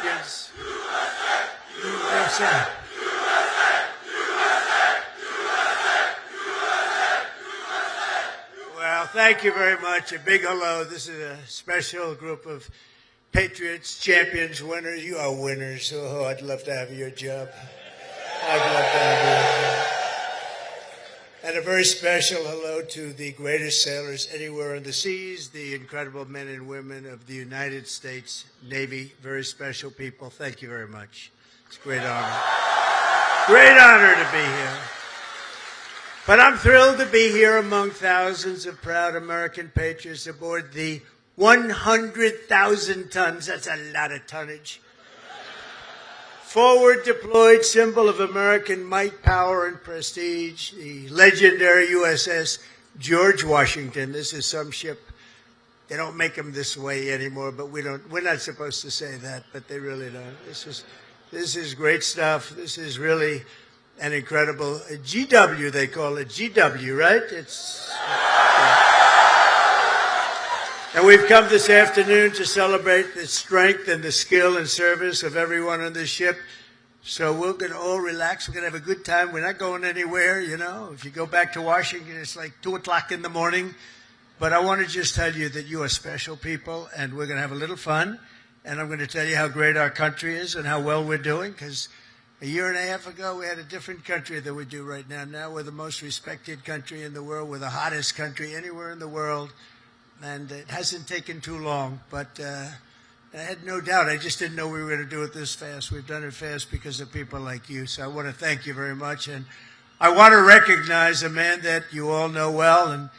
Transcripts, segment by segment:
champions. USA. Well, thank you very much. A big hello. This is a special group of patriots, champions, winners. You are winners. Oh, I'd love to have your job. I'd love to have your job. And a very special hello to the greatest sailors anywhere on the seas, the incredible men and women of the United States Navy. Very special people. Thank you very much. It's a great honor. Great honor to be here. But I'm thrilled to be here among thousands of proud American patriots aboard the 100,000 tons. That's a lot of tonnage. Forward deployed symbol of American might, power, and prestige, the legendary USS George Washington. This is some ship. They don't make them this way anymore, but we're not supposed to say that, but they really don't. This is great stuff. This is really an incredible GW, they call it GW, right? And we've come this afternoon to celebrate the strength and the skill and service of everyone on this ship. So we're going to all relax. We're going to have a good time. We're not going anywhere, you know. If you go back to Washington, it's like 2 o'clock in the morning. But I want to just tell you that you are special people, and we're going to have a little fun. And I'm going to tell you how great our country is and how well we're doing, because a year and a half ago, we had a different country than we do right now. Now we're the most respected country in the world. We're the hottest country anywhere in the world. And it hasn't taken too long, but I had no doubt. I just didn't know we were going to do it this fast. We've done it fast because of people like you. So I want to thank you very much. And I want to recognize a man that you all know well, and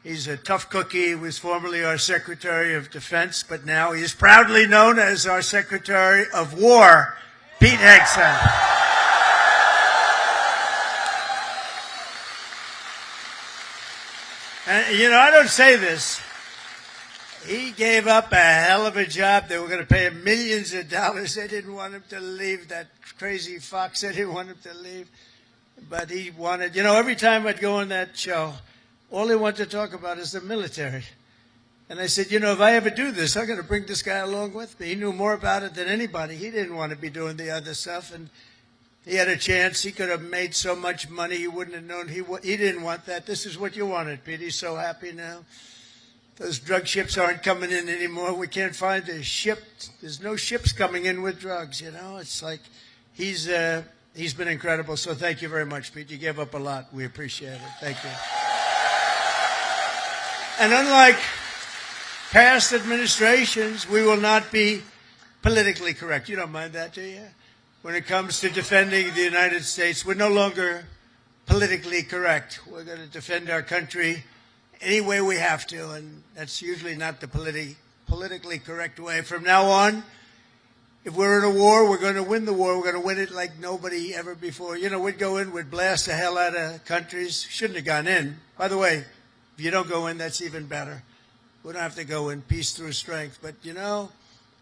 he's a tough cookie. He was formerly our Secretary of Defense, but now he is proudly known as our Secretary of War, Pete Hegseth. And, you know, I don't say this. He gave up a hell of a job. They were going to pay him millions of dollars. They didn't want him to leave. That crazy fox, they didn't want him to leave. But he wanted, you know, every time I'd go on that show, all they wanted to talk about is the military. And I said, you know, if I ever do this, I'm going to bring this guy along with me. He knew more about it than anybody. He didn't want to be doing the other stuff. And he had a chance. He could have made so much money he wouldn't have known. He didn't want that. This is what you wanted, Pete. He's so happy now. Those drug ships aren't coming in anymore. We can't find a ship. There's no ships coming in with drugs, you know. It's like he's been incredible. So thank you very much, Pete. You gave up a lot. We appreciate it. Thank you. And unlike past administrations, we will not be politically correct. You don't mind that, do you? When it comes to defending the United States, we're no longer politically correct. We're going to defend our country any way we have to, and that's usually not the politically correct way. From now on, if we're in a war, we're going to win the war. We're going to win it like nobody ever before. You know, we'd go in, we'd blast the hell out of countries. Shouldn't have gone in. By the way, if you don't go in, that's even better. We don't have to go in, peace through strength. But, you know,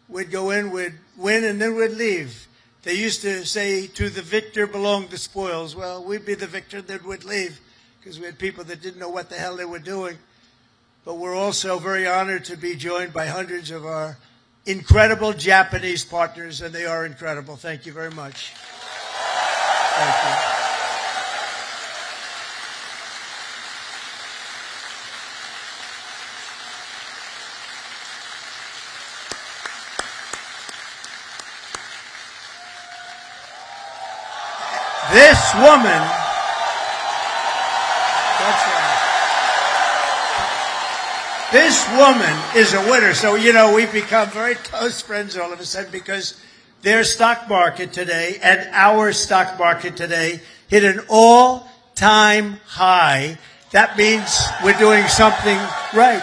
we'd go in, we'd win, and then we'd leave. They used to say, to the victor belong the spoils. Well, we'd be the victor, then we'd leave, because we had people that didn't know what the hell they were doing. But we're also very honored to be joined by hundreds of our incredible Japanese partners, and they are incredible. Thank you very much. Thank you. This woman, that's right. This woman is a winner. So, you know, we've become very close friends all of a sudden because their stock market today and our stock market today hit an all-time high. That means we're doing something right.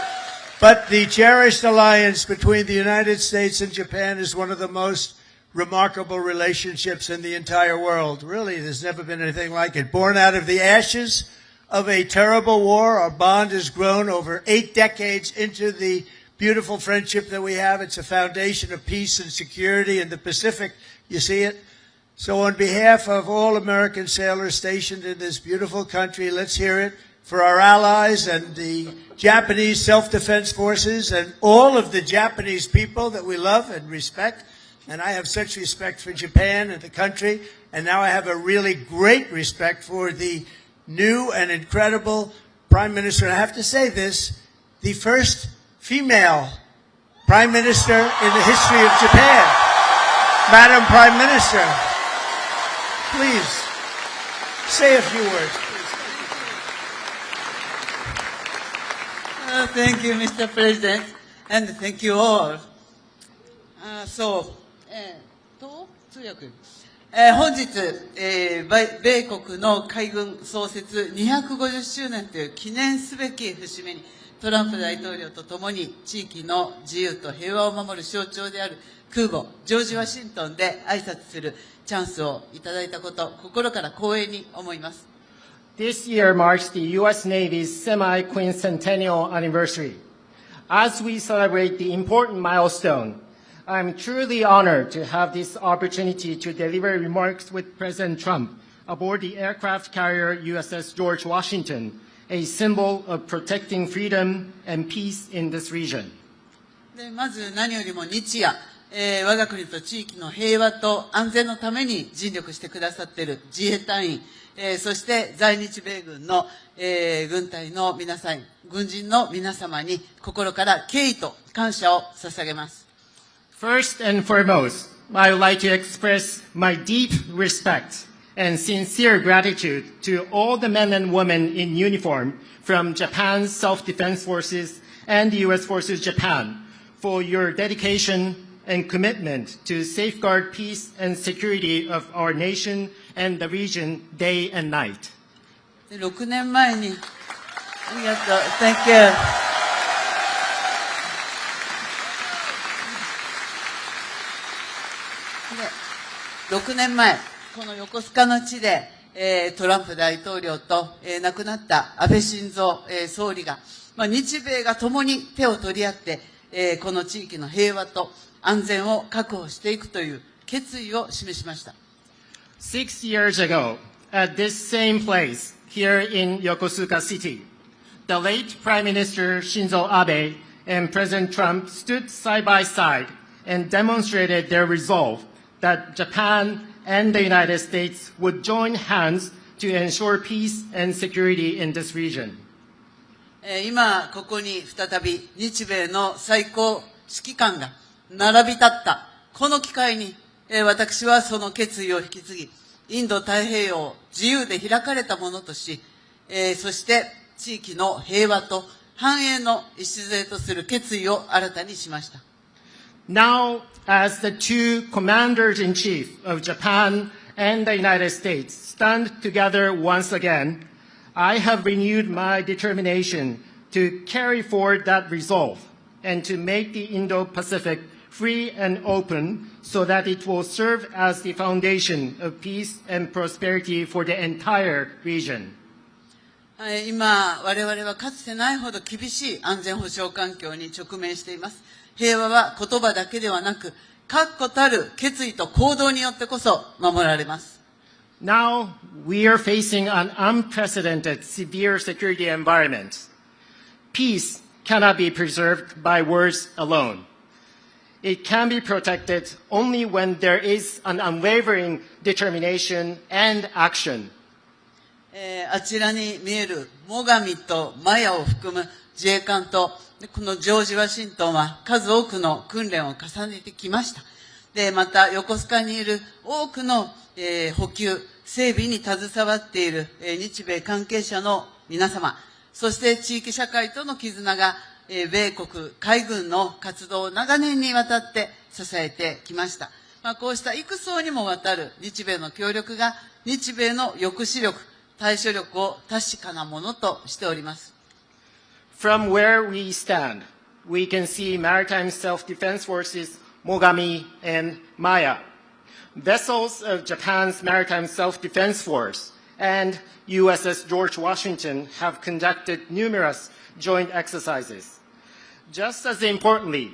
But the cherished alliance between the United States and Japan is one of the most remarkable relationships in the entire world. Really, there's never been anything like it. Born out of the ashes of a terrible war, our bond has grown over 8 decades into the beautiful friendship that we have. It's a foundation of peace and security in the Pacific. You see it? So on behalf of all American sailors stationed in this beautiful country, let's hear it for our allies and the Japanese self-defense forces and all of the Japanese people that we love and respect. And I have such respect for Japan and the country, and now I have a really great respect for the new and incredible Prime Minister. And I have to say this, the first female Prime Minister in the history of Japan. Madam Prime Minister, please say a few words. Thank you, Mr. President, and thank you all. 本日、米国の海軍創設250周年という記念すべき節目に、トランプ大統領とともに地域の自由と平和を守る象徴である空母ジョージ・ワシントンで挨拶するチャンスをいただいたこと、心から光栄に思います。This year marks the U.S. Navy's semi-quincentennial anniversary. As we celebrate the important milestone, I'm truly honored to have this opportunity to deliver remarks with President Trump aboard the aircraft carrier USS George Washington, a symbol of protecting freedom and peace in this region. でまず何よりも日夜、我が国と地域の平和と安全のために尽力してくださっている自衛隊員、そして在日米軍の、軍隊の皆さん、軍人の皆様に心から敬意と感謝を捧げます。First and foremost, I would like to express my deep respect and sincere gratitude to all the men and women in uniform from Japan's Self-Defense Forces and the U.S. Forces Japan for your dedication and commitment to safeguard peace and security of our nation and the region day and night. 6年前に、ありがとう、Thank you. 6年前、この横須賀の地で、トランプ大統領と、亡くなった安倍晋三、総理が、日米が共に手を取り合って、この地域の平和と安全を確保していくという決意を示しました。6 years ago, at this same place here in Yokosuka City, the late Prime Minister Shinzo Abe and President Trump stood side by side and demonstrated their resolve that Japan and the United States would join hands to ensure peace and security in this region. 今、ここに再び日米の最高指揮官が並び立ったこの機会に、私はその決意を引き継ぎ、インド太平洋を自由で開かれたものとし、そして地域の平和と繁栄の礎とする決意を新たにしました。Now, as the two commanders-in-chief of Japan and the United States stand together once again, I have renewed my determination to carry forward that resolve and to make the Indo-Pacific free and open so that it will serve as the foundation of peace and prosperity for the entire region. 今、我々はかつてないほど厳しい安全保障環境に直面しています。平和は言葉だけではなく、確固たる決意と行動によってこそ守られます。Now, we are facing an unprecedented severe security environment. Peace cannot be preserved by words alone. It can be protected only when there is an unwavering determination and action. あちらに見える最上とマヤを含む自衛官と、このジョージ・ワシントンは数多くの訓練を重ねてきました。で、また横須賀にいる多くの、補給、整備に携わっている、日米関係者の皆様、そして地域社会との絆が、米国海軍の活動を長年にわたって支えてきました。こうした幾層にもわたる日米の協力が日米の抑止力、対処力を確かなものとしております。From where we stand, we can see Maritime Self-Defense Forces Mogami and Maya, vessels of Japan's Maritime Self-Defense Force, and USS George Washington have conducted numerous joint exercises. Just as importantly,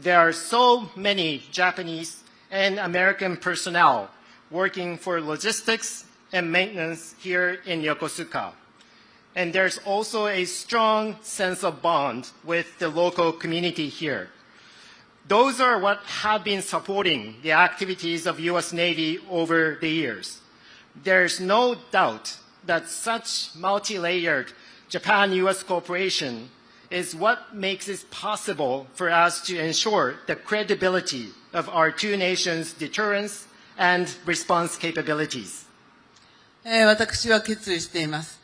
there are so many Japanese and American personnel working for logistics and maintenance here in Yokosuka. And there's also a strong sense of bond with the local community here. Those are what have been supporting the activities of U.S. Navy over the years. There's no doubt that such multi-layered Japan-U.S. cooperation is what makes it possible for us to ensure the credibility of our two nations' deterrence and response capabilities. 私は決意しています。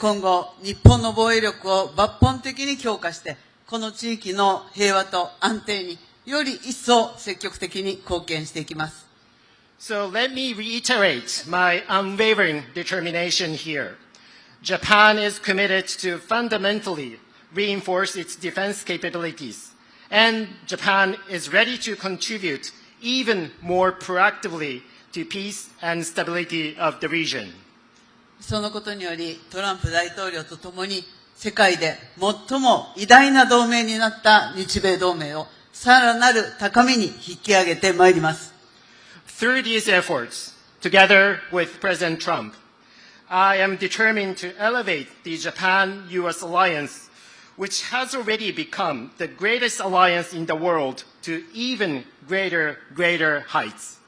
今後、日本の防衛力を抜本的に強化して、この地域の平和と安定により一層積極的に貢献していきます。So let me reiterate my unwavering determination here. Japan is committed to fundamentally reinforce its defense capabilities, and Japan is ready to contribute even more proactively to peace and stability of the region. そのことにより、トランプ大統領とともに世界で最も偉大な同盟になった日米同盟をさらなる高みに引き上げてまいります。Through these efforts, together with President Trump, I am determined to elevate the Japan-U.S. alliance, which has already become the greatest alliance in the world, to even greater heights.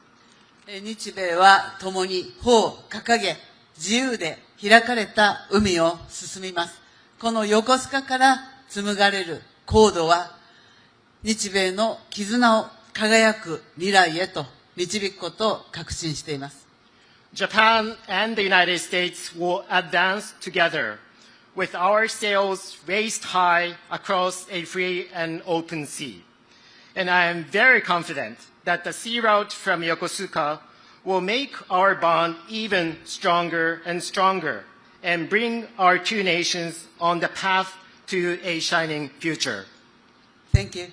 日米は共に歩を掲げ、自由で開かれた海を進みます。この横須賀から紡がれる航路は、日米の絆を輝く未来へと導くことを確信しています。Japan and the United States will advance together with our sails raised high across a free and open sea. And I am very confident that the sea route from Yokosuka will make our bond even stronger and stronger and bring our two nations on the path to a shining future. Thank you.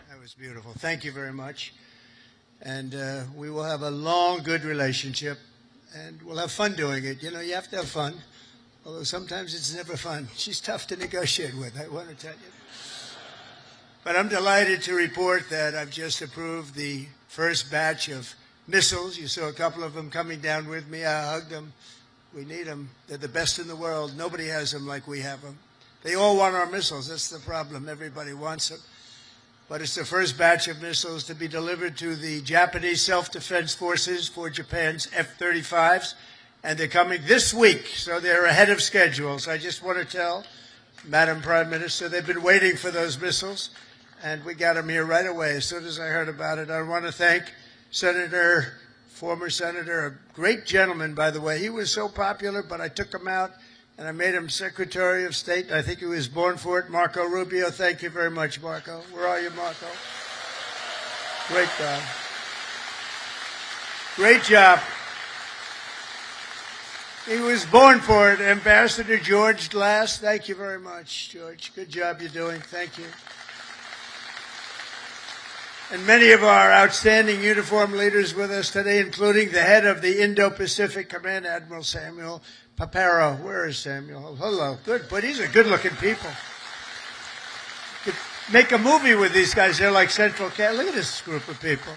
That was beautiful. Thank you very much. And we will have a long, good relationship, and we'll have fun doing it. You know, you have to have fun, although sometimes it's never fun. She's tough to negotiate with, I want to tell you. But I'm delighted to report that I've just approved the first batch of missiles. You saw a couple of them coming down with me. I hugged them. We need them. They're the best in the world. Nobody has them like we have them. They all want our missiles. That's the problem. Everybody wants them. But it's the first batch of missiles to be delivered to the Japanese self-defense forces for Japan's F-35s. And they're coming this week, so they're ahead of schedule. So I just want to tell Madam Prime Minister, they've been waiting for those missiles, and we got them here right away as soon as I heard about it. I want to thank former Senator, a great gentleman, by the way. He was so popular, but I took him out, and I made him Secretary of State. I think he was born for it. Marco Rubio, thank you very much, Marco. Where are you, Marco? Great job. Great job. He was born for it. Ambassador George Glass, thank you very much, George. Good job you're doing. Thank you. And many of our outstanding uniform leaders with us today, including the head of the Indo-Pacific Command, Admiral Samuel Paparo. Where is Samuel? Hello. Good, but these are good-looking people. Could make a movie with these guys. They're like Central Cat. Look at this group of people.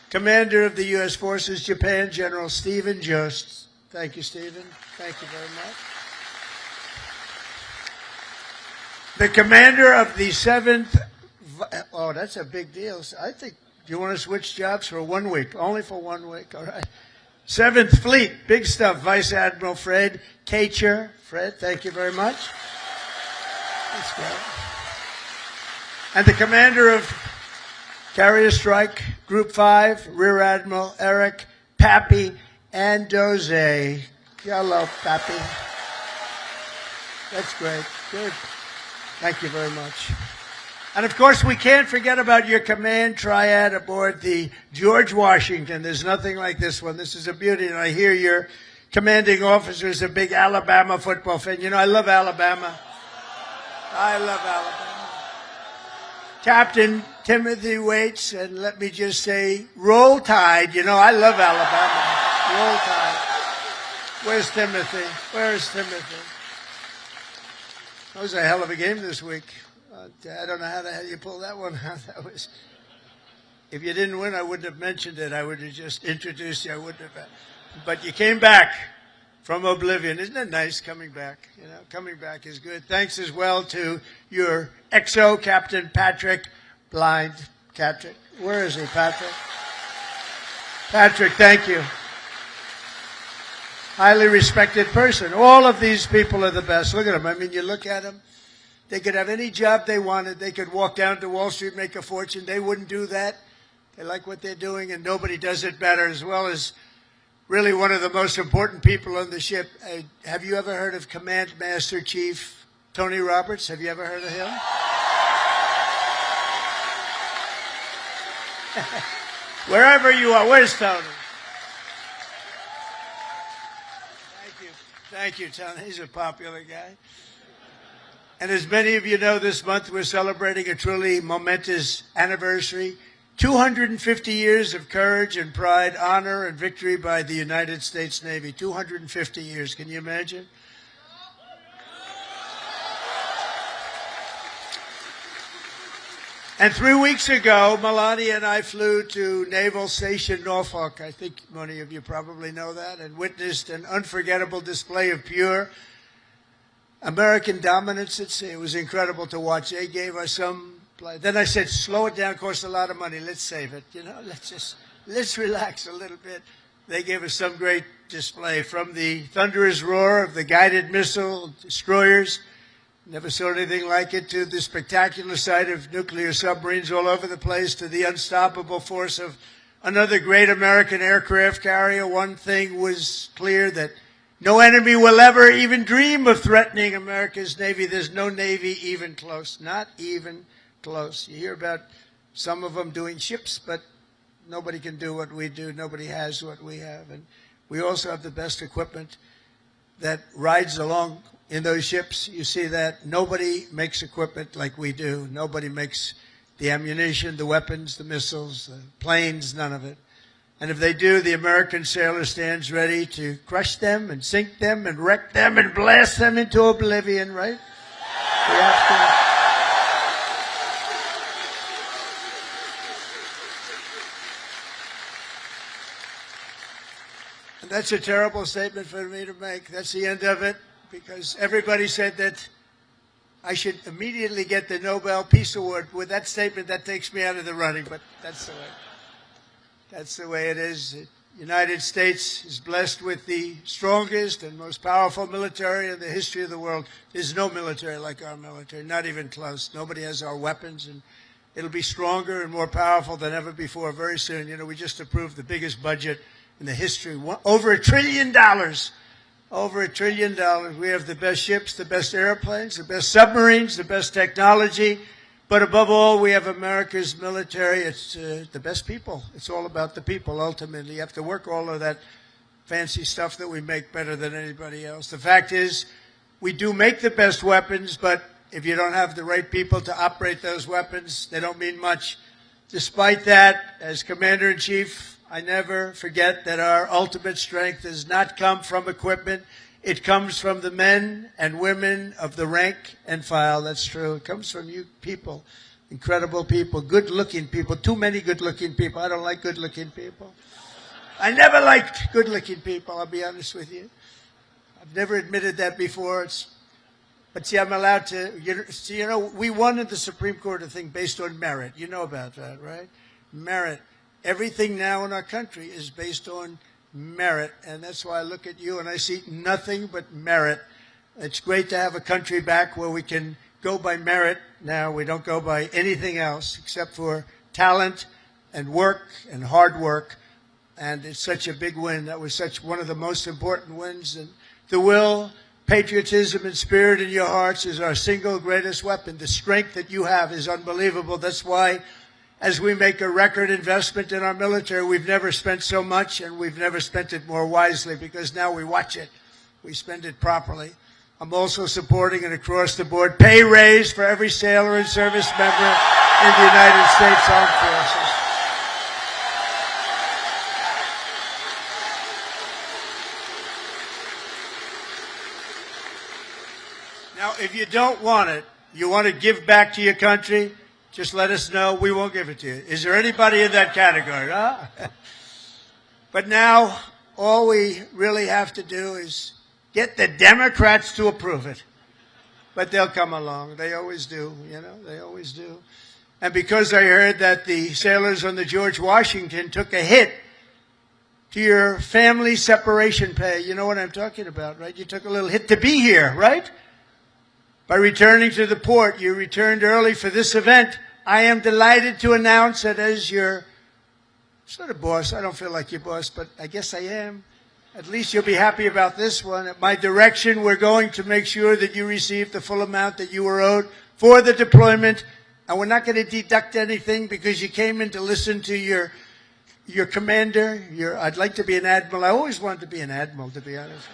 Commander of the U.S. Forces, Japan, General Stephen Jost. Thank you, Stephen. Thank you very much. The commander of the 7th... Oh, that's a big deal. I think you want to switch jobs for 1 week. Only for 1 week, all right. 7th Fleet, big stuff. Vice Admiral Fred Kacher. Fred, thank you very much. That's great. And the commander of Carrier Strike Group 5, Rear Admiral Eric Pappy Andoze. Hello, Pappy. That's great. Good. Thank you very much. And, of course, we can't forget about your command triad aboard the George Washington. There's nothing like this one. This is a beauty. And I hear your commanding officer is a big Alabama football fan. You know, I love Alabama. I love Alabama. Timothy waits, and let me just say, roll Tide. You know, I love Alabama. Roll Tide. Where's Timothy? Where's Timothy? That was a hell of a game this week. I don't know how the hell you pulled that one out. That was. If you didn't win, I wouldn't have mentioned it. I would have just introduced you. I wouldn't have. But you came back from oblivion. Isn't it nice coming back? You know, coming back is good. Thanks as well to your XO, Captain Patrick. Blind Patrick. Where is he, Patrick? Patrick, thank you. Highly respected person. All of these people are the best. Look at them. I mean, you look at them. They could have any job they wanted. They could walk down to Wall Street, make a fortune. They wouldn't do that. They like what they're doing, and nobody does it better, as well as really one of the most important people on the ship. Have you ever heard of Command Master Chief Tony Roberts? Have you ever heard of him? Wherever you are, where's Tony? Thank you. Thank you, Tony. He's a popular guy. And as many of you know, this month we're celebrating a truly momentous anniversary. 250 years of courage and pride, honor and victory by the United States Navy. 250 years. Can you imagine? And 3 weeks ago, Melania and I flew to Naval Station Norfolk. I think many of you probably know that, and witnessed an unforgettable display of pure American dominance at sea. It was incredible to watch. They gave us some. Then I said, slow it down, costs a lot of money. Let's save it. You know, let's relax a little bit. They gave us some great display, from the thunderous roar of the guided missile destroyers, never saw anything like it, to the spectacular sight of nuclear submarines all over the place, to the unstoppable force of another great American aircraft carrier. One thing was clear, that no enemy will ever even dream of threatening America's Navy. There's no Navy even close, not even close. You hear about some of them doing ships, but nobody can do what we do. Nobody has what we have. And we also have the best equipment that rides along in those ships. You see that. Nobody makes equipment like we do. Nobody makes the ammunition, the weapons, the missiles, the planes, none of it. And if they do, the American sailor stands ready to crush them and sink them and wreck them and blast them into oblivion, right? We have to. And that's a terrible statement for me to make. That's the end of it, because everybody said that I should immediately get the Nobel Peace Award. With that statement, that takes me out of the running, but that's the way. That's the way it is. The United States is blessed with the strongest and most powerful military in the history of the world. There's no military like our military, not even close. Nobody has our weapons, and it'll be stronger and more powerful than ever before very soon. You know, we just approved the biggest budget in the history, over $1 trillion. Over $1 trillion. We have the best ships, the best airplanes, the best submarines, the best technology. But above all, we have America's military. It's the best people. It's all about the people, ultimately. You have to work all of that fancy stuff that we make better than anybody else. The fact is, we do make the best weapons, but if you don't have the right people to operate those weapons, they don't mean much. Despite that, as Commander-in-Chief, I never forget that our ultimate strength does not come from equipment. It comes from the men and women of the rank and file. That's true. It comes from you people, incredible people, good-looking people, too many good-looking people. I don't like good-looking people. I never liked good-looking people, I'll be honest with you. I've never admitted that before. But see, I'm allowed to. You know, we won in the Supreme Court a thing based on merit. You know about that, right? Merit. Everything now in our country is based on merit, and that's why I look at you and I see nothing but merit. It's great to have a country back where we can go by merit now. We don't go by anything else except for talent and work and hard work, and it's such a big win. That was such one of the most important wins, and the will, patriotism, and spirit in your hearts is our single greatest weapon. The strength that you have is unbelievable. That's why, as we make a record investment in our military, we've never spent so much, and we've never spent it more wisely, because now we watch it. We spend it properly. I'm also supporting an across-the-board pay raise for every sailor and service member in the United States Armed Forces. Now, if you don't want it, you want to give back to your country, just let us know. We won't give it to you. Is there anybody in that category? Huh? But now, all we really have to do is get the Democrats to approve it. But they'll come along. They always do, you know, they always do. And because I heard that the sailors on the George Washington took a hit to your family separation pay, you know what I'm talking about, right? You took a little hit to be here, right? By returning to the port, you returned early for this event. I am delighted to announce that as your sort of boss, I don't feel like your boss, but I guess I am. At least you'll be happy about this one. At my direction, we're going to make sure that you receive the full amount that you were owed for the deployment. And we're not going to deduct anything because you came in to listen to your commander. I'd like to be an admiral. I always wanted to be an admiral, to be honest.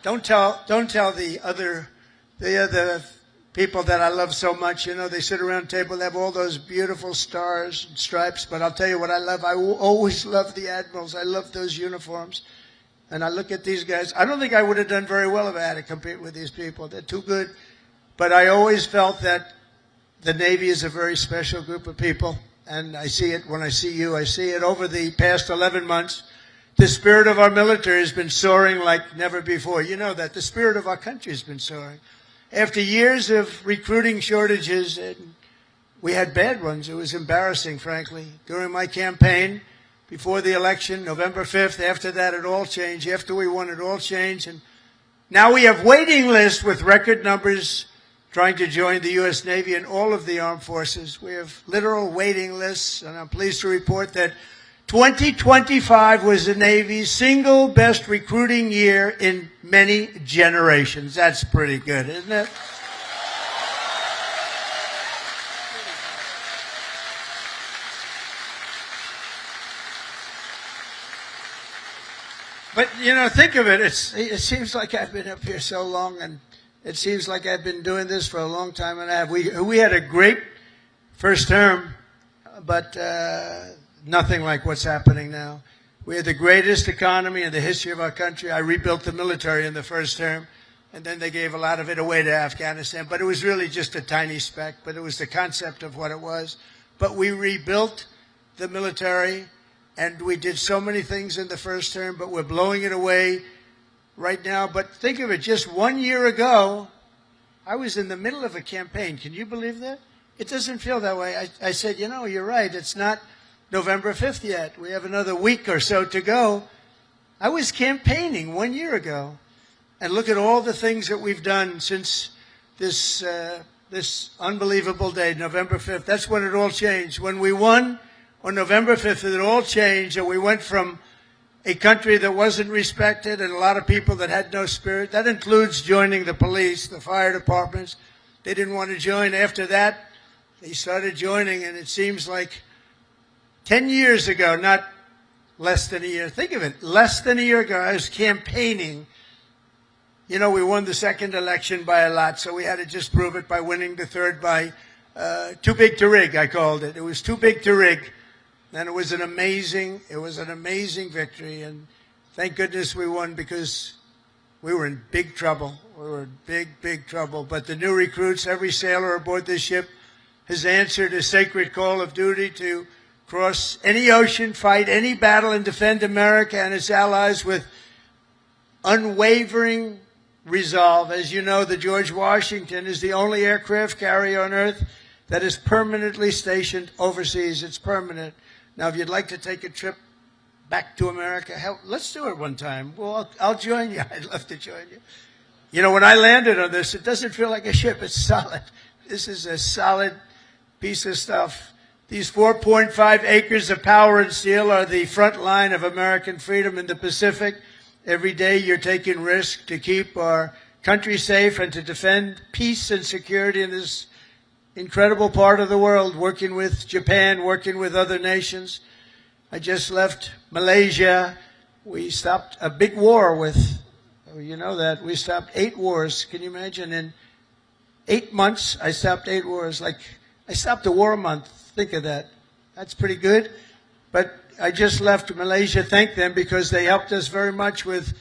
Don't tell the other people that I love so much. You know, they sit around the table, they have all those beautiful stars and stripes. But I'll tell you what I love. I always love the admirals. I love those uniforms. And I look at these guys. I don't think I would have done very well if I had to compete with these people. They're too good. But I always felt that the Navy is a very special group of people. And I see it when I see you. I see it over the past 11 months. The spirit of our military has been soaring like never before. You know that. The spirit of our country has been soaring. After years of recruiting shortages, and we had bad ones. It was embarrassing, frankly. During my campaign, before the election, November 5th, after that it all changed. After we won, it all changed. And now we have waiting lists with record numbers trying to join the U.S. Navy and all of the armed forces. We have literal waiting lists, and I'm pleased to report that 2025 was the Navy's single best recruiting year in many generations. That's pretty good, isn't it? But, you know, think of it. It seems like I've been up here so long, and it seems like I've been doing this for a long time and a half. We had a great first term, but nothing like what's happening now. We had the greatest economy in the history of our country. I rebuilt the military in the first term, and then they gave a lot of it away to Afghanistan. But it was really just a tiny speck, but it was the concept of what it was. But we rebuilt the military, and we did so many things in the first term, but we're blowing it away right now. But think of it, just 1 year ago, I was in the middle of a campaign. Can you believe that? It doesn't feel that way. I said, you know, you're right. It's not November 5th yet. We have another week or so to go. I was campaigning 1 year ago. And look at all the things that we've done since this unbelievable day, November 5th. That's when it all changed. When we won on November 5th, it all changed. And we went from a country that wasn't respected and a lot of people that had no spirit. That includes joining the police, the fire departments. They didn't want to join. After that, they started joining, and it seems like 10 years ago, not less than a year. Think of it, less than a year ago, I was campaigning. You know, we won the second election by a lot, so we had to just prove it by winning the third by too big to rig, I called it. It was too big to rig. And it was an amazing victory. And thank goodness we won, because we were in big trouble. We were in big trouble. But the new recruits, every sailor aboard this ship has answered a sacred call of duty to cross any ocean, fight any battle, and defend America and its allies with unwavering resolve. As you know, the George Washington is the only aircraft carrier on Earth that is permanently stationed overseas. It's permanent. Now, if you'd like to take a trip back to America, hell, let's do it one time. Well, I'll join you. I'd love to join you. You know, when I landed on this, it doesn't feel like a ship. It's solid. This is a solid piece of stuff. These 4.5 acres of power and steel are the front line of American freedom in the Pacific. Every day you're taking risk to keep our country safe and to defend peace and security in this incredible part of the world, working with Japan, working with other nations. I just left Malaysia. We stopped a big war with You know that. We stopped 8 wars. Can you imagine? In 8 months, I stopped 8 wars. Like, I stopped a war a month. Think of that. That's pretty good. But I just left Malaysia. Thank them because they helped us very much with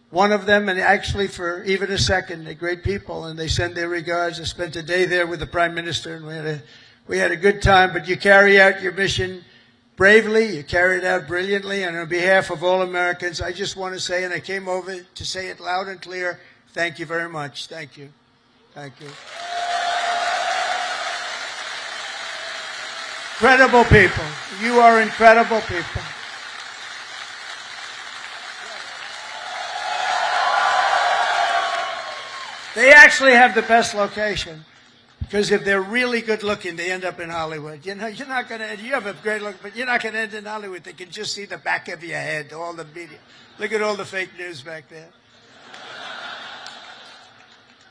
one of them, and actually for even a second. They're great people, and they send their regards. I spent a day there with the Prime Minister, and we had a good time. But you carry out your mission bravely. You carry it out brilliantly. And on behalf of all Americans, I just want to say, and I came over to say it loud and clear, thank you very much. Thank you. Thank you. Incredible people. You are incredible people. They actually have the best location. Because if they're really good looking, they end up in Hollywood. You know, you're not going to, you have a great look, but you're not going to end in Hollywood. They can just see the back of your head, all the media. Look at all the fake news back there.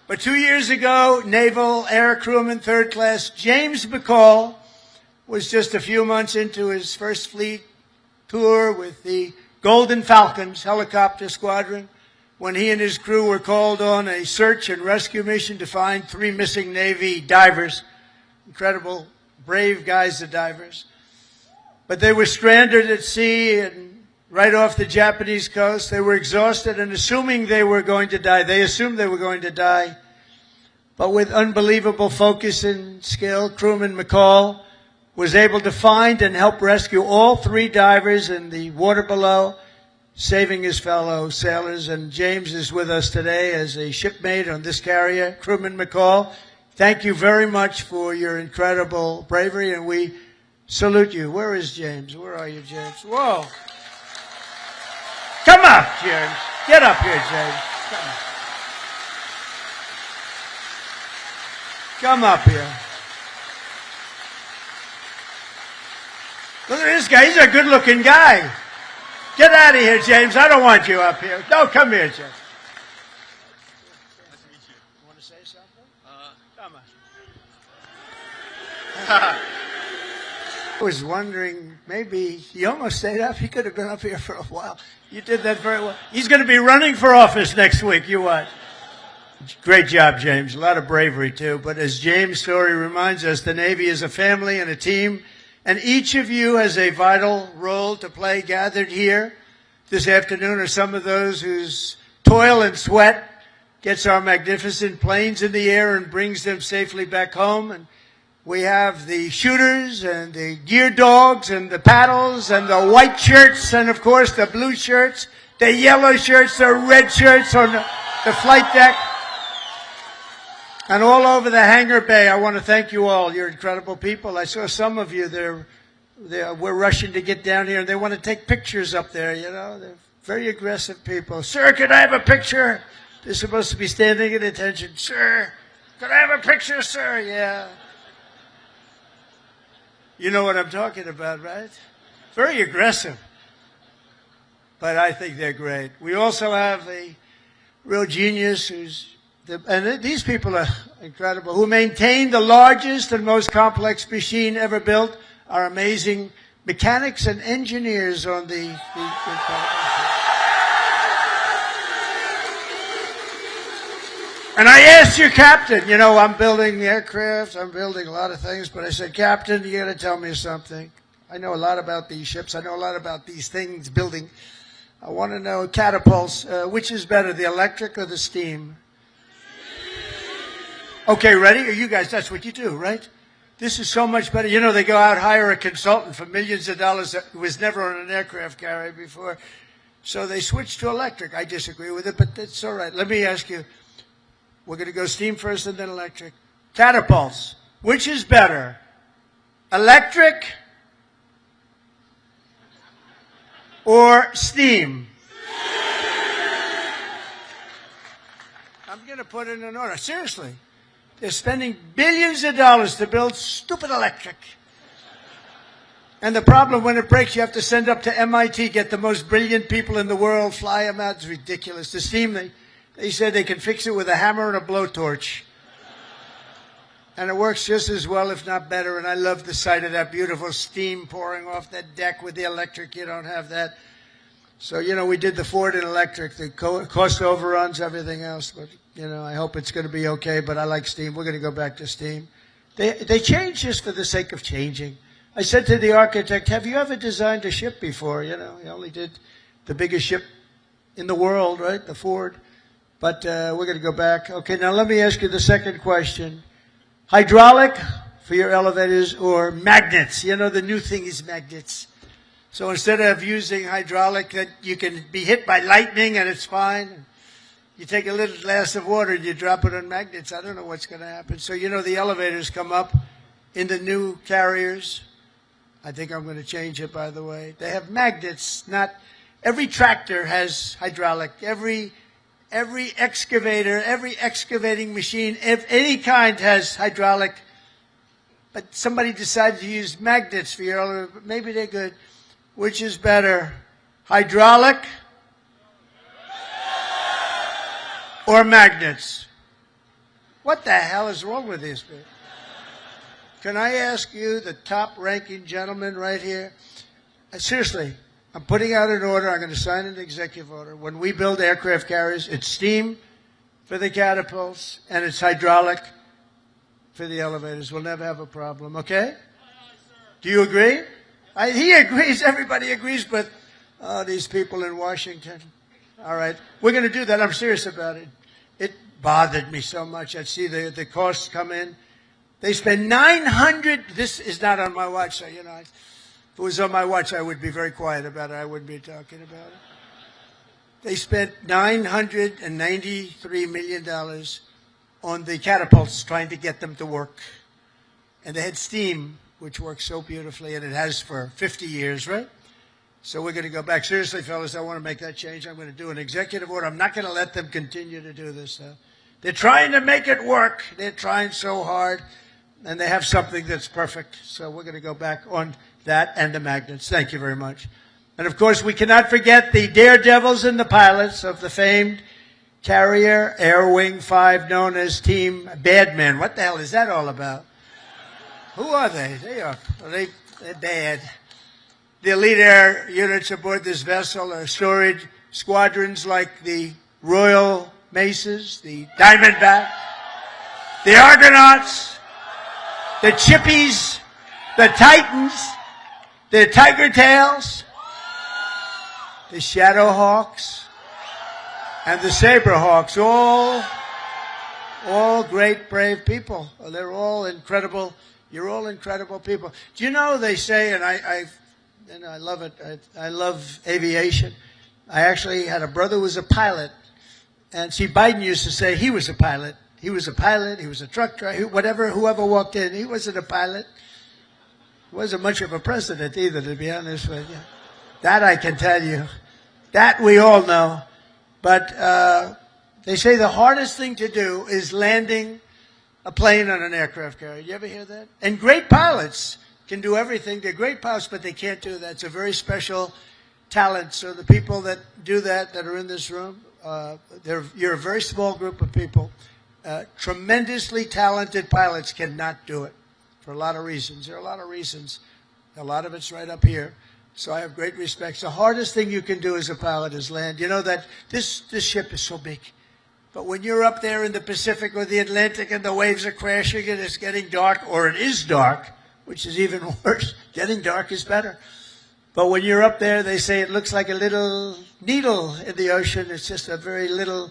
But 2 years ago, Naval Air Crewman, 3rd Class, James McCall was just a few months into his first fleet tour with the Golden Falcons helicopter squadron when he and his crew were called on a search and rescue mission to find 3 missing Navy divers. Incredible, brave guys, the divers. But they were stranded at sea and right off the Japanese coast. They were exhausted and assuming they were going to die. They assumed they were going to die. But with unbelievable focus and skill, crewman McCall was able to find and help rescue all 3 divers in the water below, saving his fellow sailors. And James is with us today as a shipmate on this carrier. Crewman McCall, thank you very much for your incredible bravery, and we salute you. Where is James? Where are you, James? Whoa. Come up, James. Get up here, James. Come up here. Look at this guy. He's a good-looking guy. Get out of here, James. I don't want you up here. No, come here, James. Nice to meet you. You want to say something? Come on. I was wondering, maybe he almost stayed up. He could have been up here for a while. You did that very well. He's going to be running for office next week. You watch. Great job, James. A lot of bravery, too. But as James' story reminds us, the Navy is a family and a team. And each of you has a vital role to play. Gathered here this afternoon are some of those whose toil and sweat gets our magnificent planes in the air and brings them safely back home. And we have the shooters and the gear dogs and the paddles and the white shirts and, of course, the blue shirts, the yellow shirts, the red shirts on the flight deck. And all over the hangar bay, I want to thank you all. You're incredible people. I saw some of you, we're rushing to get down here, and they want to take pictures up there, you know. They're very aggressive people. Sir, can I have a picture? They're supposed to be standing at attention. Sir, can I have a picture, sir? Yeah. You know what I'm talking about, right? Very aggressive. But I think they're great. We also have a real genius and these people are incredible, who maintain the largest and most complex machine ever built, are amazing mechanics and engineers on the And I asked your captain, you know, I'm building aircraft, I'm building a lot of things, but I said, Captain, you got to tell me something. I know a lot about these ships. I know a lot about these things, building. I want to know catapults. Which is better, the electric or the steam? Okay, ready? You guys, that's what you do, right? This is so much better. You know, they go out, hire a consultant for millions of dollars that was never on an aircraft carrier before. So they switched to electric. I disagree with it, but that's all right. Let me ask you. We're going to go steam first and then electric. Catapults. Which is better? Electric or steam? I'm going to put it in order. Seriously. They're spending billions of dollars to build stupid electric. And the problem, when it breaks, you have to send up to MIT, get the most brilliant people in the world, fly them out. It's ridiculous. The steam, they said they can fix it with a hammer and a blowtorch. And it works just as well, if not better. And I love the sight of that beautiful steam pouring off that deck with the electric. You don't have that. So, we did the Ford and electric, the cost overruns, everything else. But, I hope it's going to be okay. But I like steam. We're going to go back to steam. They change just for the sake of changing. I said to the architect, have you ever designed a ship before? He only did the biggest ship in the world, right? The Ford. But we're going to go back. Okay, now let me ask you the second question. Hydraulic for your elevators or magnets? The new thing is magnets. So instead of using hydraulic, that you can be hit by lightning and it's fine. You take a little glass of water and you drop it on magnets. I don't know what's going to happen. So the elevators come up in the new carriers. I think I'm going to change it, by the way. They have magnets. Not every tractor has hydraulic. Every excavator, every excavating machine, of any kind has hydraulic. But somebody decided to use magnets for your elevator. Maybe they're good. Which is better, hydraulic or magnets? What the hell is wrong with these people? Can I ask you, the top-ranking gentleman right here? Seriously, I'm putting out an order. I'm going to sign an executive order. When we build aircraft carriers, it's steam for the catapults and it's hydraulic for the elevators. We'll never have a problem, okay? Do you agree? He agrees. Everybody agrees, but these people in Washington. All right. We're going to do that. I'm serious about it. It bothered me so much. I'd see the costs come in. They spend $900. This is not on my watch, so, if it was on my watch, I would be very quiet about it. I wouldn't be talking about it. They spent $993 million on the catapults trying to get them to work. And they had steam, which works so beautifully, and it has for 50 years, right? So we're going to go back. Seriously, fellas, I want to make that change. I'm going to do an executive order. I'm not going to let them continue to do this. They're trying to make it work. They're trying so hard, and they have something that's perfect. So we're going to go back on that and the magnets. Thank you very much. And, of course, we cannot forget the daredevils and the pilots of the famed carrier Air Wing 5, known as Team Badman. What the hell is that all about? Who are they? They're bad. The elite air units aboard this vessel are storied squadrons like the Royal Maces, the Diamondback, the Argonauts, the Chippies, the Titans, the Tiger Tails, the Shadowhawks, and the Saberhawks. All great, brave people. They're all incredible. You're all incredible people. Do you know, they say, and I love it, I love aviation. I actually had a brother who was a pilot. And see, Biden used to say he was a pilot. He was a pilot. He was a truck driver. Whoever walked in, he wasn't a pilot. He wasn't much of a president either, to be honest with you. That I can tell you. That we all know. But they say the hardest thing to do is landing a plane on an aircraft carrier. You ever hear that? And great pilots can do everything. They're great pilots, but they can't do that. It's a very special talent. So the people that do that are in this room, you're a very small group of people. Tremendously talented pilots cannot do it for a lot of reasons. There are a lot of reasons. A lot of it's right up here. So I have great respect. The hardest thing you can do as a pilot is land. You know that this ship is so big. But when you're up there in the Pacific or the Atlantic and the waves are crashing and it's getting dark, or it is dark, which is even worse, getting dark is better. But when you're up there, they say it looks like a little needle in the ocean. It's just a little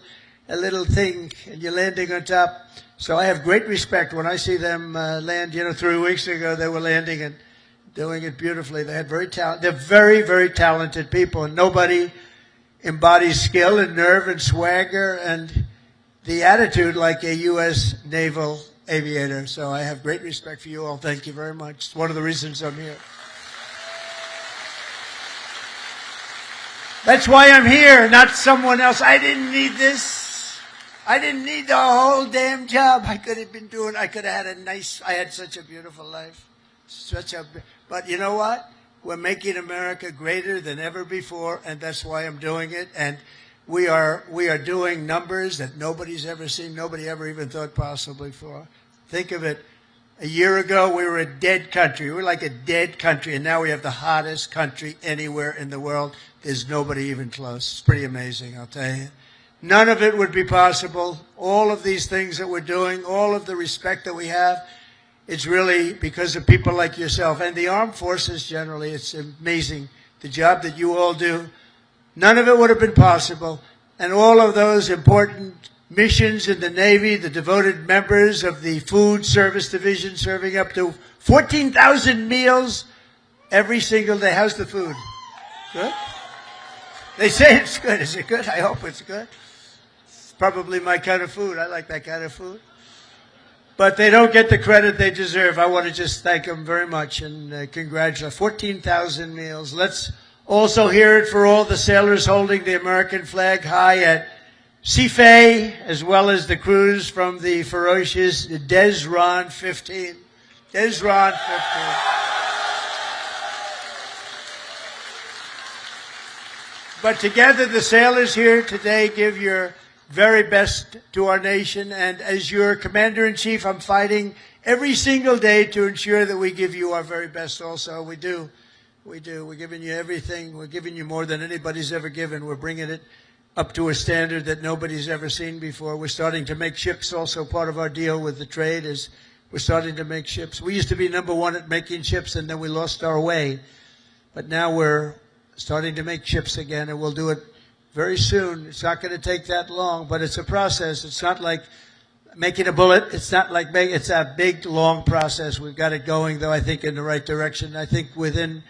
thing, and you're landing on top. So I have great respect when I see them land. 3 weeks ago they were landing and doing it beautifully. They had they're very, very talented people, and nobody embodies skill and nerve and swagger and the attitude like a U.S. naval aviator. So I have great respect for you all. Thank you very much. It's one of the reasons I'm here. That's why I'm here, not someone else. I didn't need this. I didn't need the whole damn job. I could have had I had such a beautiful life. But you know what? We're making America greater than ever before, and that's why I'm doing it. And we are doing numbers that nobody's ever seen, nobody ever even thought possible before. Think of it. A year ago, we were a dead country. We were like a dead country, and now we have the hottest country anywhere in the world. there's nobody even close. It's pretty amazing, I'll tell you. None of it would be possible. All of these things that we're doing, all of the respect that we have, it's really because of people like yourself and the armed forces generally. It's amazing the job that you all do. None of it would have been possible. And all of those important missions in the Navy, the devoted members of the Food Service Division serving up to 14,000 meals every single day. How's the food? Good? They say it's good. Is it good? I hope it's good. It's probably my kind of food. I like that kind of food. But they don't get the credit they deserve. I want to just thank them very much and congratulate 14,000 meals. Let's also hear it for all the sailors holding the American flag high at Seafay, as well as the crews from the ferocious Desron 15. Desron 15. But together, the sailors here today give your very best to our nation. And as your commander-in-chief, I'm fighting every single day to ensure that we give you our very best also. We do. We do. We're giving you everything. We're giving you more than anybody's ever given. We're bringing it up to a standard that nobody's ever seen before. We're starting to make ships. Also part of our deal with the trade is we're starting to make ships. We used to be number one at making ships, and then we lost our way. But now we're starting to make ships again, and we'll do it very soon. It's not going to take that long, but it's a process. It's not like making a bullet. It's not like it's a big, long process. We've got it going, though, I think, in the right direction. I think within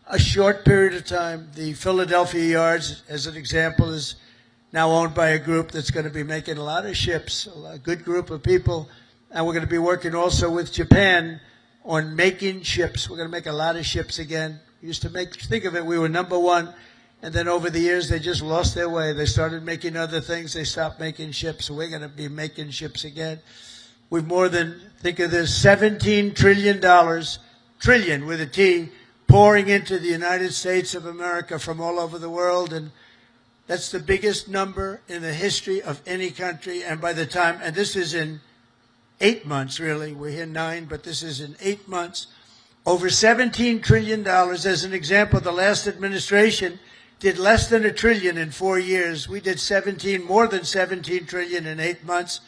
a short period of time, the Philadelphia yards, as an example, is now owned by a group that's going to be making a lot of ships, a good group of people. And we're going to be working also with Japan on making ships. We're going to make a lot of ships again. We used to think of it, we were number one. And then over the years, they just lost their way. They started making other things. They stopped making ships. So we're going to be making ships again. We've more than, think of this, $17 trillion, trillion with a T, pouring into the United States of America from all over the world. And that's the biggest number in the history of any country. And by the time, and this is in 8 months, really. We're here 9, but this is in 8 months. Over $17 trillion. As an example, the last administration did less than $1 trillion in 4 years. We did more than 17 trillion in 8 months.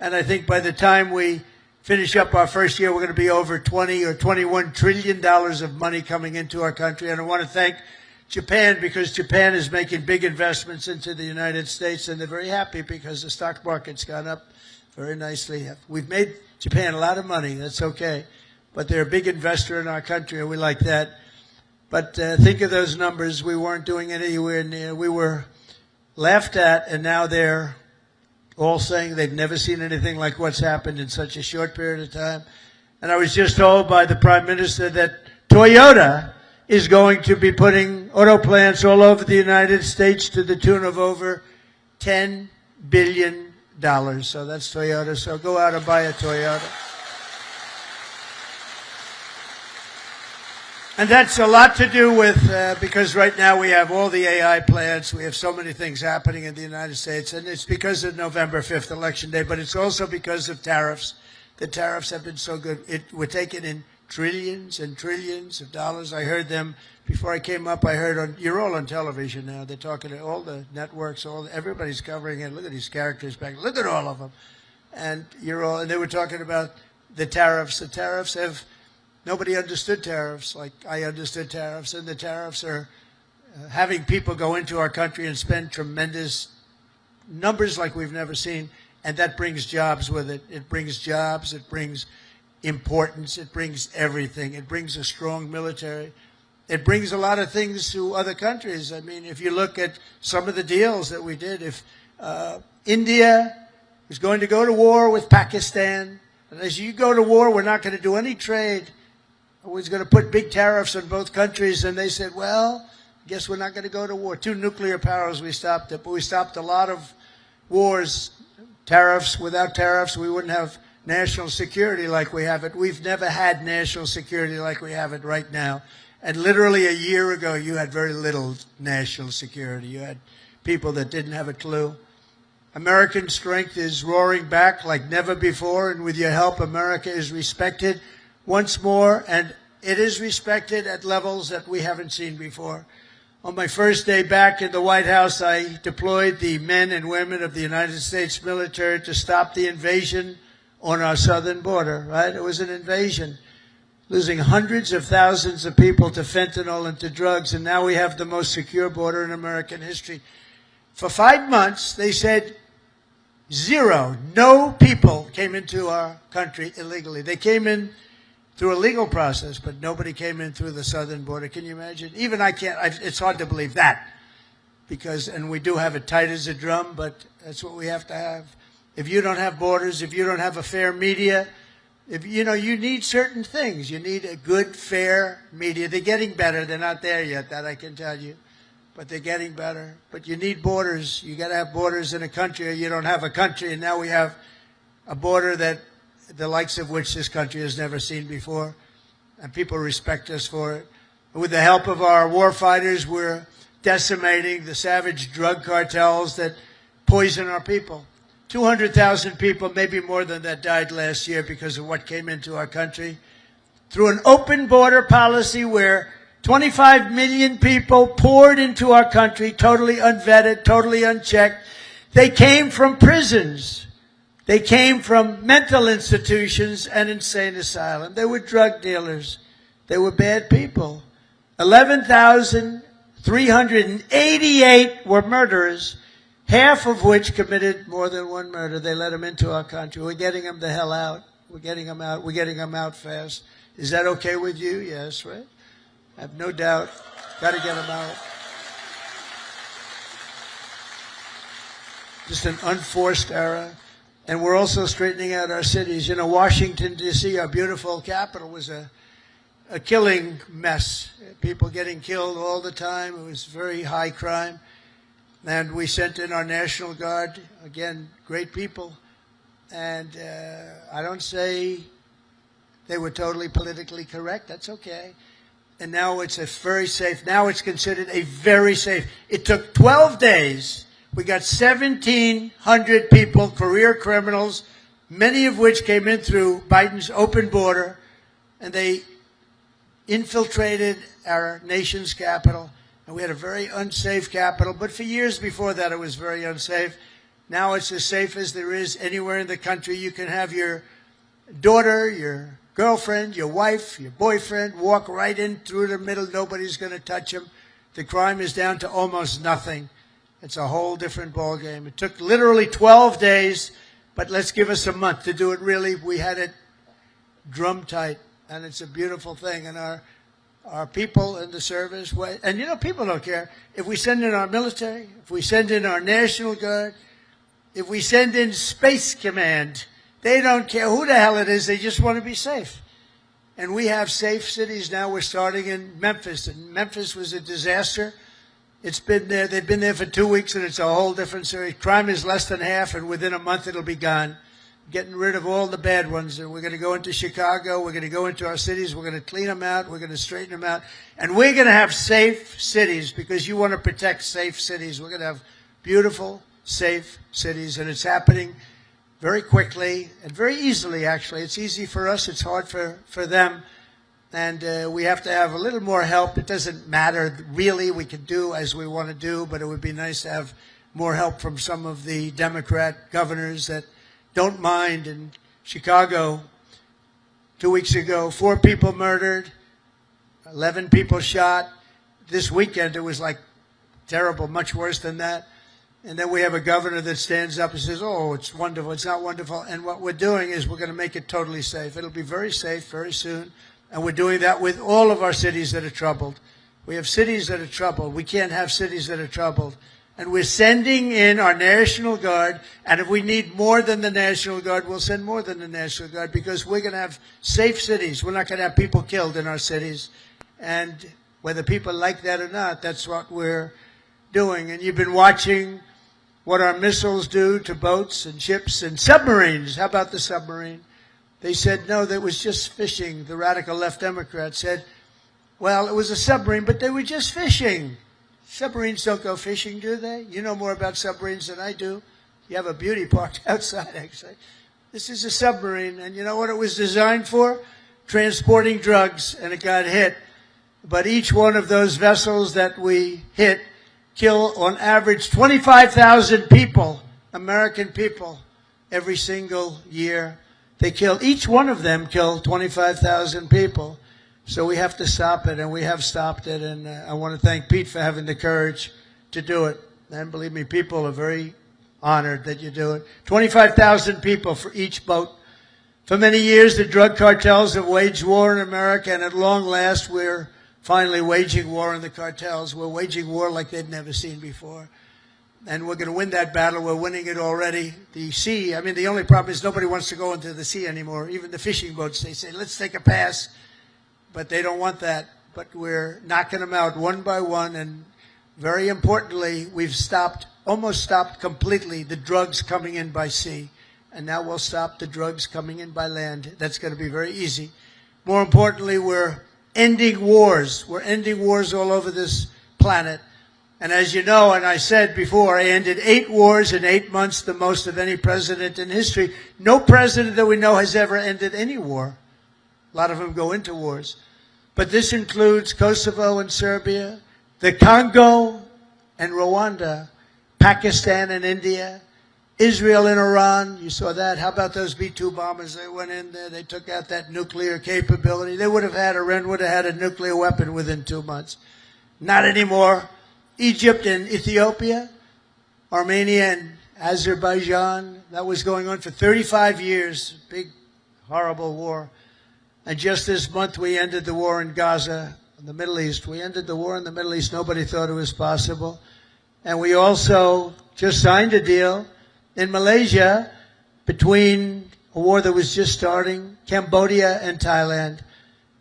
And I think by the time we finish up our first year, we're going to be over 20 or $21 trillion of money coming into our country. And I want to thank Japan, because Japan is making big investments into the United States, and they're very happy because the stock market's gone up very nicely. We've made Japan a lot of money. That's okay. But they're a big investor in our country, and we like that. But think of those numbers. We weren't doing anywhere near. We were laughed at, and now they're all saying they've never seen anything like what's happened in such a short period of time. And I was just told by the Prime Minister that Toyota is going to be putting auto plants all over the United States to the tune of over $10 billion. So that's Toyota. So go out and buy a Toyota. And that's a lot to do with, because right now we have all the AI plants. We have so many things happening in the United States. And it's because of November 5th, Election Day. But it's also because of tariffs. The tariffs have been so good. We're taking in trillions and trillions of dollars. I heard them before I came up. I heard you're all on television now. They're talking to all the networks. Everybody's covering it. Look at these characters back. Look at all of them. And and they were talking about the tariffs. The tariffs have, nobody understood tariffs like I understood tariffs. And the tariffs are having people go into our country and spend tremendous numbers like we've never seen. And that brings jobs with it. It brings jobs. It brings importance. It brings everything. It brings a strong military. It brings a lot of things to other countries. I mean, if you look at some of the deals that we did, if India was going to go to war with Pakistan, and as you go to war, we're not going to do any trade. We're going to put big tariffs on both countries. And they said, well, I guess we're not going to go to war. 2 nuclear powers, we stopped it. But we stopped a lot of wars, tariffs. Without tariffs, we wouldn't have national security like we have it. We've never had national security like we have it right now. And literally a year ago, you had very little national security. You had people that didn't have a clue. American strength is roaring back like never before. And with your help, America is respected once more. And it is respected at levels that we haven't seen before. On my first day back in the White House, I deployed the men and women of the United States military to stop the invasion on our southern border, right? It was an invasion, losing hundreds of thousands of people to fentanyl and to drugs, and now we have the most secure border in American history. For 5 months, they said zero, no people came into our country illegally. They came in through a legal process, but nobody came in through the southern border. Can you imagine? Even I can't, it's hard to believe that. Because, and we do have it tight as a drum, but that's what we have to have. If you don't have borders, if you don't have a fair media, if you need certain things. You need a good, fair media. They're getting better. They're not there yet, that I can tell you. But they're getting better. But you need borders. You got to have borders in a country, or you don't have a country. And now we have a border that the likes of which this country has never seen before, and people respect us for it. With the help of our war fighters, we're decimating the savage drug cartels that poison our people. 200,000 people, maybe more than that, died last year because of what came into our country. Through an open border policy where 25 million people poured into our country, totally unvetted, totally unchecked. They came from prisons. They came from mental institutions and insane asylums. They were drug dealers. They were bad people. 11,388 were murderers, half of which committed more than one murder. They let them into our country. We're getting them the hell out. We're getting them out. We're getting them out fast. Is that okay with you? Yes, right? I have no doubt. Got to get them out. Just an unforced era. And we're also straightening out our cities. Washington, D.C., our beautiful capital, was a killing mess. People getting killed all the time. It was very high crime. And we sent in our National Guard. Again, great people. And I don't say they were totally politically correct. That's okay. And now it's a very safe. Now it's considered a very safe. It took 12 days. We got 1,700 people, career criminals, many of which came in through Biden's open border, and they infiltrated our nation's capital. And we had a very unsafe capital, but for years before that it was very unsafe. Now it's as safe as there is anywhere in the country. You can have your daughter, your girlfriend, your wife, your boyfriend walk right in through the middle. Nobody's going to touch them. The crime is down to almost nothing. It's a whole different ballgame. It took literally 12 days, but let's give us a month to do it really. We had it drum tight, and it's a beautiful thing. And our people in the service, and people don't care. If we send in our military, if we send in our National Guard, if we send in Space Command, they don't care who the hell it is. They just want to be safe. And we have safe cities now. We're starting in Memphis, and Memphis was a disaster. It's been there. They've been there for 2 weeks, and it's a whole different series. Crime is less than half, and within a month it'll be gone. Getting rid of all the bad ones. And we're going to go into Chicago. We're going to go into our cities. We're going to clean them out. We're going to straighten them out. And we're going to have safe cities because you want to protect safe cities. We're going to have beautiful, safe cities, and it's happening very quickly and very easily, actually. It's easy for us. It's hard for them. And we have to have a little more help. It doesn't matter, really. We can do as we want to do, but it would be nice to have more help from some of the Democrat governors that don't mind. In Chicago, 2 weeks ago, 4 people murdered, 11 people shot. This weekend, it was like terrible, much worse than that. And then we have a governor that stands up and says, oh, it's wonderful. It's not wonderful. And what we're doing is we're going to make it totally safe. It'll be very safe very soon. And we're doing that with all of our cities that are troubled. We have cities that are troubled. We can't have cities that are troubled. And we're sending in our National Guard. And if we need more than the National Guard, we'll send more than the National Guard because we're going to have safe cities. We're not going to have people killed in our cities. And whether people like that or not, that's what we're doing. And you've been watching what our missiles do to boats and ships and submarines. How about the submarine? They said, no, that was just fishing. The radical left Democrats said, well, it was a submarine, but they were just fishing. Submarines don't go fishing, do they? You know more about submarines than I do. You have a beauty park outside, actually. This is a submarine, and you know what it was designed for? Transporting drugs, and it got hit. but each one of those vessels that we hit kill on average 25,000 people, American people, every single year. They kill, each one of them kill 25,000 people. So we have to stop it, and we have stopped it. And I want to thank Pete for having the courage to do it. And believe me, people are very honored that you do it. 25,000 people for each boat. For many years, the drug cartels have waged war in America, and at long last, we're finally waging war on the cartels. We're waging war like they'd never seen before. And we're going to win that battle. We're winning it already. The sea, I mean, the only problem is nobody wants to go into the sea anymore. Even the fishing boats, they say, let's take a pass. But they don't want that. But we're knocking them out one by one. And very importantly, we've almost stopped completely the drugs coming in by sea. And now we'll stop the drugs coming in by land. That's going to be very easy. More importantly, we're ending wars. We're ending wars all over this planet. And as you know, and I said before, I ended 8 wars in 8 months, the most of any president in history. No president that we know has ever ended any war. A lot of them go into wars. But this includes Kosovo and Serbia, the Congo and Rwanda, Pakistan and India, Israel and Iran. You saw that. How about those B-2 bombers? They went in there. They took out that nuclear capability. Iran would have had a nuclear weapon within 2 months. Not anymore. Egypt and Ethiopia, Armenia and Azerbaijan. That was going on for 35 years. Big, horrible war. And just this month, we ended the war in Gaza, in the Middle East. We ended the war in the Middle East. Nobody thought it was possible. And we also just signed a deal in Malaysia between a war that was just starting, Cambodia and Thailand.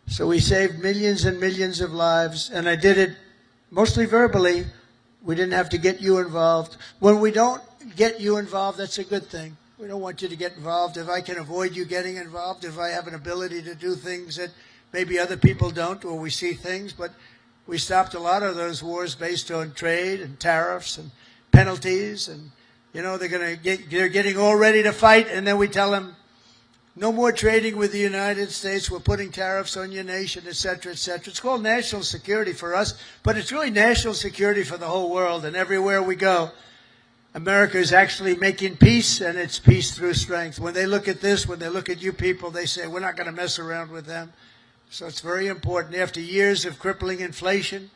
So we saved millions and millions of lives, and I did it mostly verbally. We didn't have to get you involved. When we don't get you involved, that's a good thing. We don't want you to get involved. If I can avoid you getting involved, if I have an ability to do things that maybe other people don't, or we see things, but we stopped a lot of those wars based on trade and tariffs and penalties, and you know, they're getting all ready to fight, and then we tell them, no more trading with the United States. We're putting tariffs on your nation, et cetera, et cetera. It's called national security for us, but it's really national security for the whole world. And everywhere we go, America is actually making peace, and it's peace through strength. When they look at this, when they look at you people, they say, we're not going to mess around with them. So it's very important. After years of crippling inflation,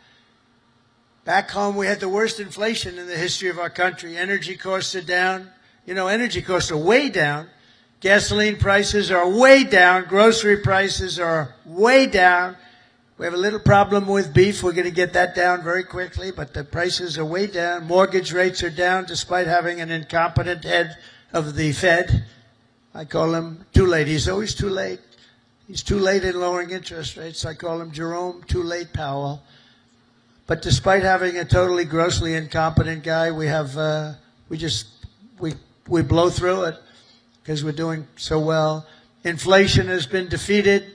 back home, we had the worst inflation in the history of our country. Energy costs are down. You know, energy costs are way down. Gasoline prices are way down. Grocery prices are way down. We have a little problem with beef. We're going to get that down very quickly, but the prices are way down. Mortgage rates are down despite having an incompetent head of the Fed. I call him too late. He's always too late. He's too late in lowering interest rates. I call him Jerome Too Late Powell. But despite having a totally grossly incompetent guy, we have we blow through it because we're doing so well. Inflation has been defeated,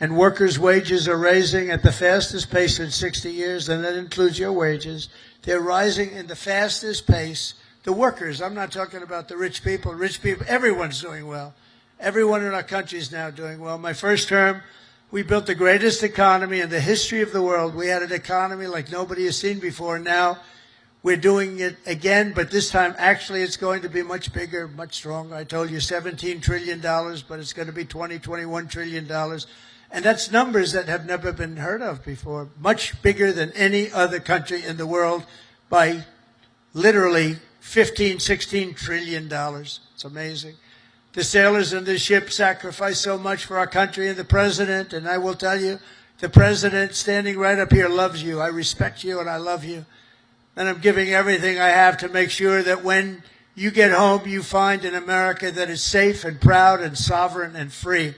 and workers' wages are rising at the fastest pace in 60 years, and that includes your wages. They're rising in the fastest pace. The workers, I'm not talking about the rich people. Rich people, everyone's doing well. Everyone in our country is now doing well. My first term, we built the greatest economy in the history of the world. We had an economy like nobody has seen before. Now we're doing it again, but this time actually it's going to be much bigger, much stronger. I told you $17 trillion, but it's going to be $21 trillion. And that's numbers that have never been heard of before. Much bigger than any other country in the world by literally $16 trillion. It's amazing. The sailors in this ship sacrificed so much for our country, and the president, and I will tell you, the president standing right up here loves you. I respect you and I love you. And I'm giving everything I have to make sure that when you get home, you find an America that is safe and proud and sovereign and free.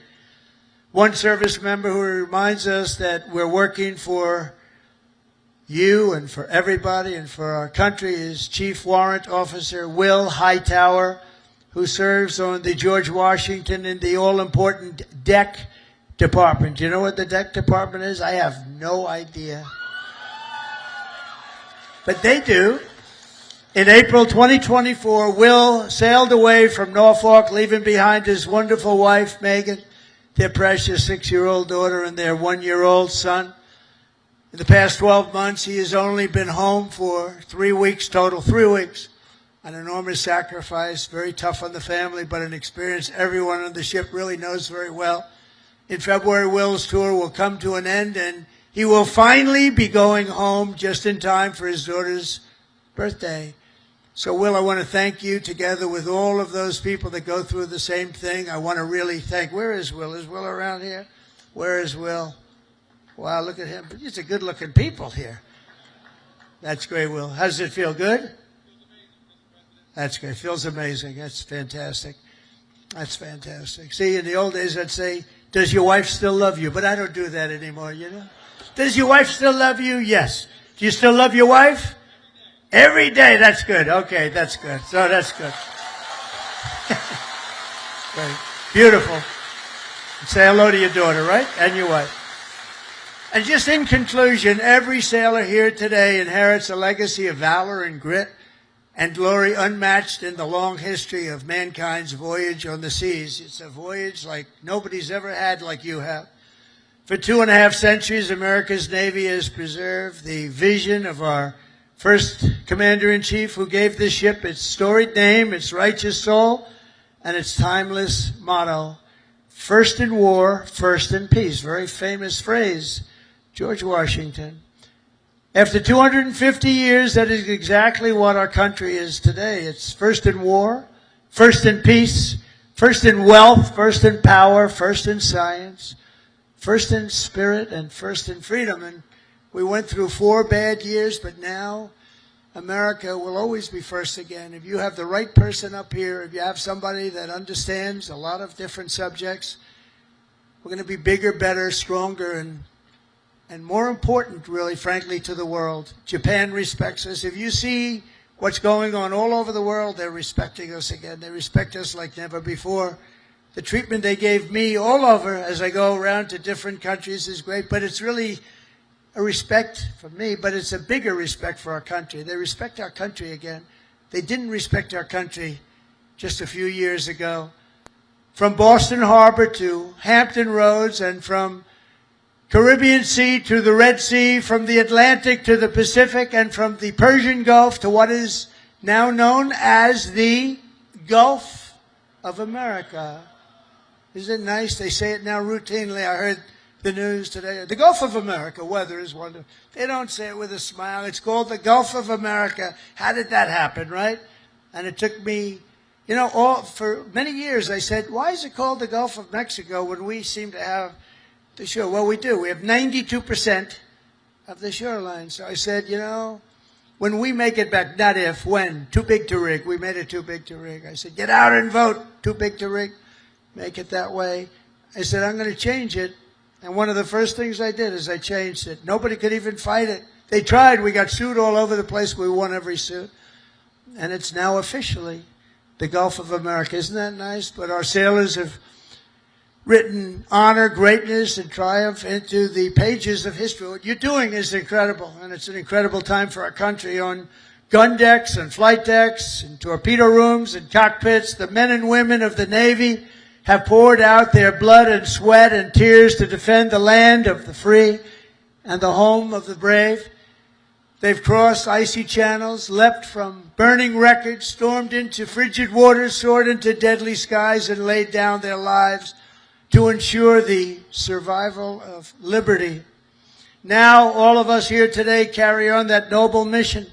One service member who reminds us that we're working for you and for everybody and for our country is Chief Warrant Officer Will Hightower, who serves on the George Washington in the all-important DEC department. Do you know what the DEC department is? I have no idea. But they do. In April 2024, Will sailed away from Norfolk, leaving behind his wonderful wife, Megan, their precious 6-year-old daughter, and their 1-year-old son. In the past 12 months, he has only been home for 3 weeks total, 3 weeks. An enormous sacrifice, very tough on the family, but an experience everyone on the ship really knows very well. In February, Will's tour will come to an end, and he will finally be going home just in time for his daughter's birthday. So, Will, I want to thank you together with all of those people that go through the same thing. I want to really thank, where is Will? Is Will around here? Where is Will? Wow, look at him. These are good-looking people here. That's great, Will. How does it feel? Good? That's great. Feels amazing. That's fantastic. That's fantastic. See, in the old days, I'd say, does your wife still love you? But I don't do that anymore, you know? Does your wife still love you? Yes. Do you still love your wife? Every day. That's good. Okay, that's good. So that's good. Great. Beautiful. Say hello to your daughter, right? And your wife. And just in conclusion, every sailor here today inherits a legacy of valor and grit and glory unmatched in the long history of mankind's voyage on the seas. It's a voyage like nobody's ever had like you have. For 2.5 centuries, America's Navy has preserved the vision of our first Commander-in-Chief, who gave this ship its storied name, its righteous soul, and its timeless motto, first in war, first in peace. Very famous phrase, George Washington. After 250 years, that is exactly what our country is today. It's first in war, first in peace, first in wealth, first in power, first in science, first in spirit, and first in freedom. And we went through 4 bad years, but now America will always be first again. If you have the right person up here, if you have somebody that understands a lot of different subjects, we're going to be bigger, better, stronger, and more important, really, frankly, to the world. Japan respects us. If you see what's going on all over the world, they're respecting us again. They respect us like never before. The treatment they gave me all over as I go around to different countries is great, but it's really a respect for me, but it's a bigger respect for our country. They respect our country again. They didn't respect our country just a few years ago. From Boston Harbor to Hampton Roads, and from Caribbean Sea to the Red Sea, from the Atlantic to the Pacific, and from the Persian Gulf to what is now known as the Gulf of America. Isn't it nice? They say it now routinely. I heard the news today. The Gulf of America, weather is wonderful. They don't say it with a smile. It's called the Gulf of America. How did that happen, right? And it took me, you know, for many years I said, why is it called the Gulf of Mexico when we seem to have the shore? Well, we do. We have 92% of the shoreline. So I said, you know, when we make it back, not if, when, too big to rig. We made it too big to rig. I said, get out and vote. Too big to rig. Make it that way. I said, I'm going to change it. And one of the first things I did is I changed it. Nobody could even fight it. They tried. We got sued all over the place. We won every suit. And it's now officially the Gulf of America. Isn't that nice? But our sailors have written honor, greatness, and triumph into the pages of history. What you're doing is incredible, and it's an incredible time for our country. On gun decks and flight decks and torpedo rooms and cockpits, the men and women of the Navy have poured out their blood and sweat and tears to defend the land of the free and the home of the brave. They've crossed icy channels, leapt from burning wreckage, stormed into frigid waters, soared into deadly skies, and laid down their lives to ensure the survival of liberty. Now, all of us here today carry on that noble mission,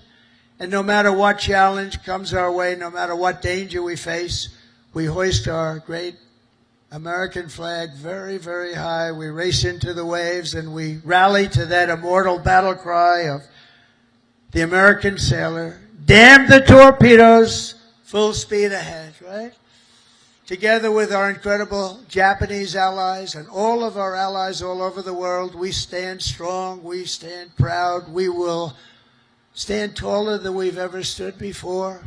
and no matter what challenge comes our way, no matter what danger we face, we hoist our great American flag very, very high. We race into the waves, and we rally to that immortal battle cry of the American sailor, damn the torpedoes, full speed ahead, right? Together with our incredible Japanese allies and all of our allies all over the world, we stand strong, we stand proud, we will stand taller than we've ever stood before,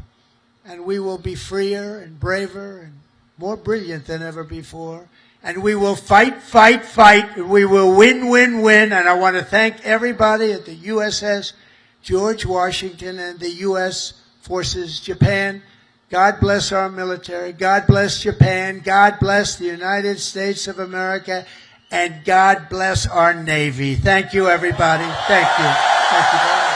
and we will be freer and braver and more brilliant than ever before. And we will fight, fight, fight, and we will win, win, win. And I want to thank everybody at the USS George Washington and the U.S. Forces Japan. God bless our military. God bless Japan. God bless the United States of America. and God bless our Navy. Thank you, everybody. Thank you. Thank you very much.